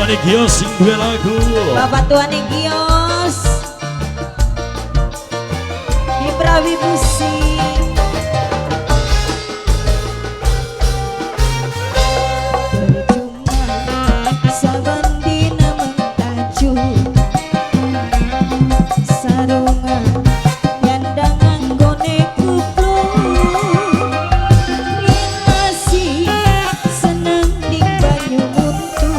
tuane Gios sing duwe lagu. Bapak tuane Gios Ibrawi Musik. Percuma saban dina mentaju sarungan yandangan gone kuplung masih seneng di banyu muntu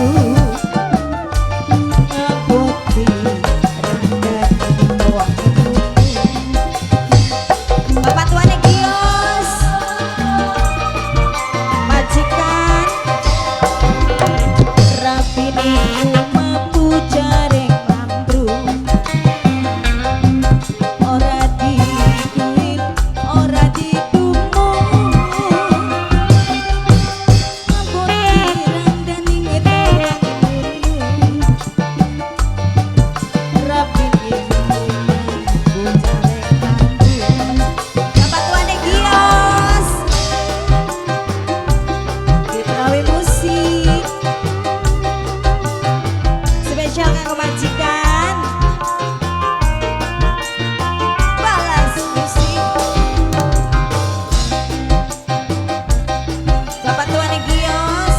ngaboti rangga bawah. Bapak tuane Gios majikan rapine rumah pujareng lambrung ora diduit ora didumung ngaboti randani ngetok rapine rumah pujareng lambrung. Bapak tuane Gios Ibrawi Musik spesial kanggo majikan balas musik. Bapak tuane Gios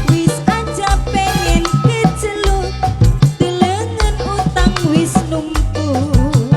wis aja pengen keceluk delengen utang wis numpuk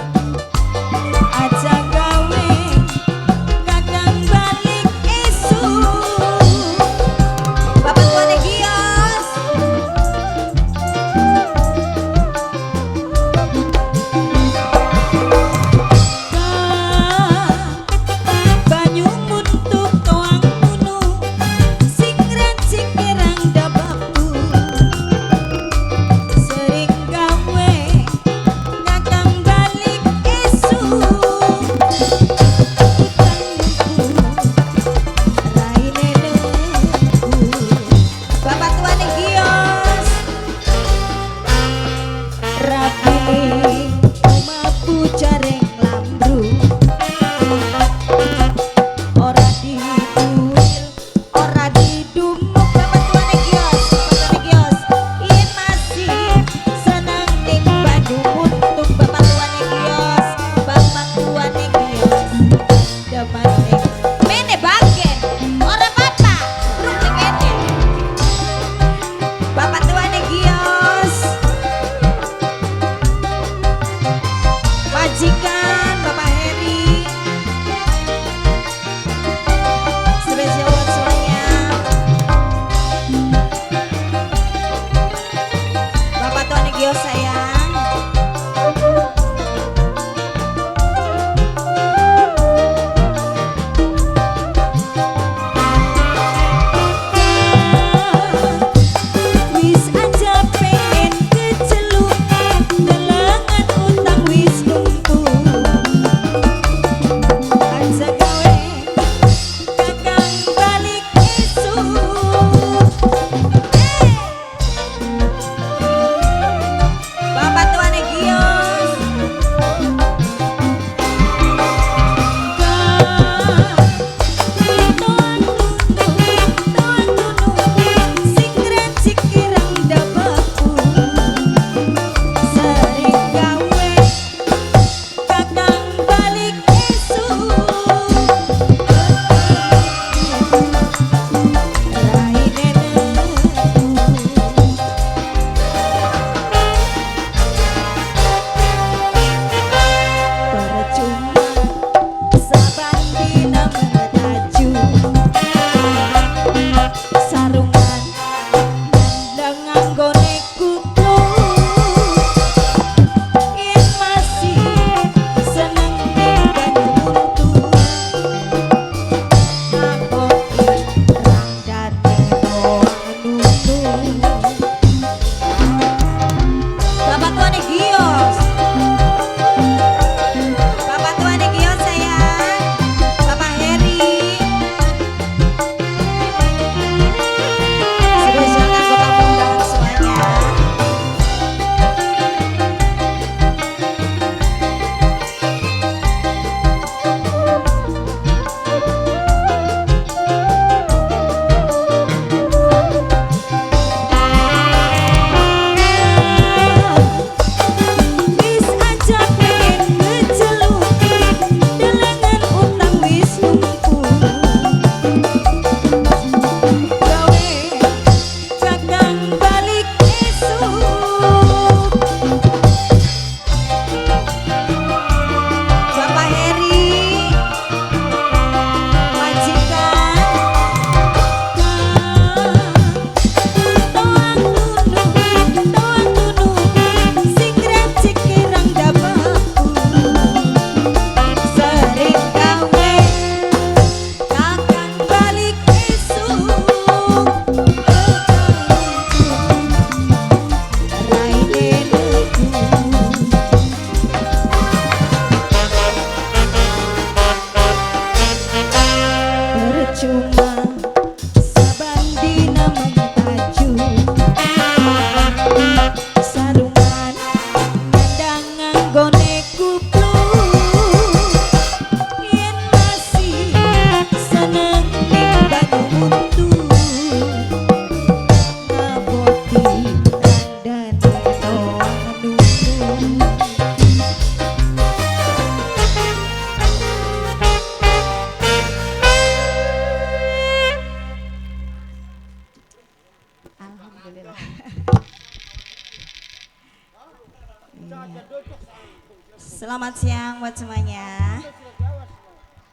Selamat siang buat semuanya.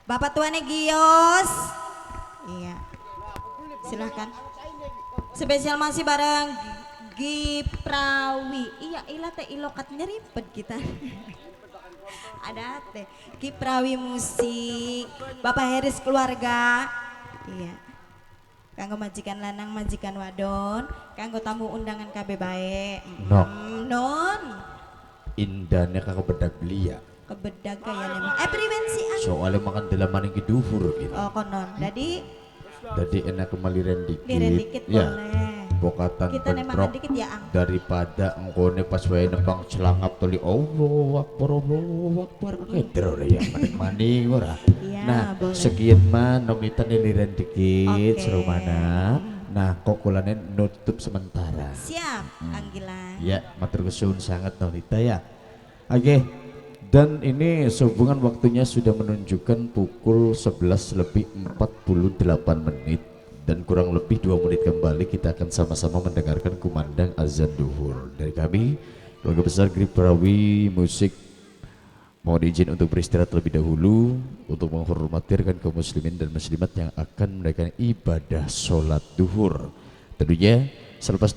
Bapak tuannya Gios. Iya. Silahkan. Spesial masih bareng Giprawi. Iya, ilah teh ilokatnya ribet kita. Ada teh Giprawi musik. Bapak Heris keluarga. Iya. Kanggo majikan lanang, majikan wadon, kanggo tamu undangan KB bae. Non. Indahnya kakak bedak belia. Kebedag kaya memang. Prevensi an. Soalnya makan dalaman yang duhur gitu. Oh konon. Jadi Enak kemaliran dikit. liren dikit Ya. boleh. Bokatan Kita bentrok nemangan dikit ya ang. daripada engkone pas wae nembang celangap tuli Allahu Akbar ngedro ya mani ora. Iya, Nah, boleh. sekian mah nomitan liren dikit Oke. serumana. Nah, kokulane nutup sementara. Siap, Anggilan. Ya, matur kesuwun sangat Nolita ya. Oke. Dan ini sehubungan waktunya sudah menunjukkan pukul 11 lebih 48 menit dan kurang lebih 2 menit kembali kita akan sama-sama mendengarkan kumandang azan duhur dari kami keluarga besar Giprawi Musik. Mohon izin untuk beristirahat terlebih dahulu untuk menghormati rekan kaum muslimin dan muslimat yang akan menunaikan ibadah sholat duhur. Tentunya selepas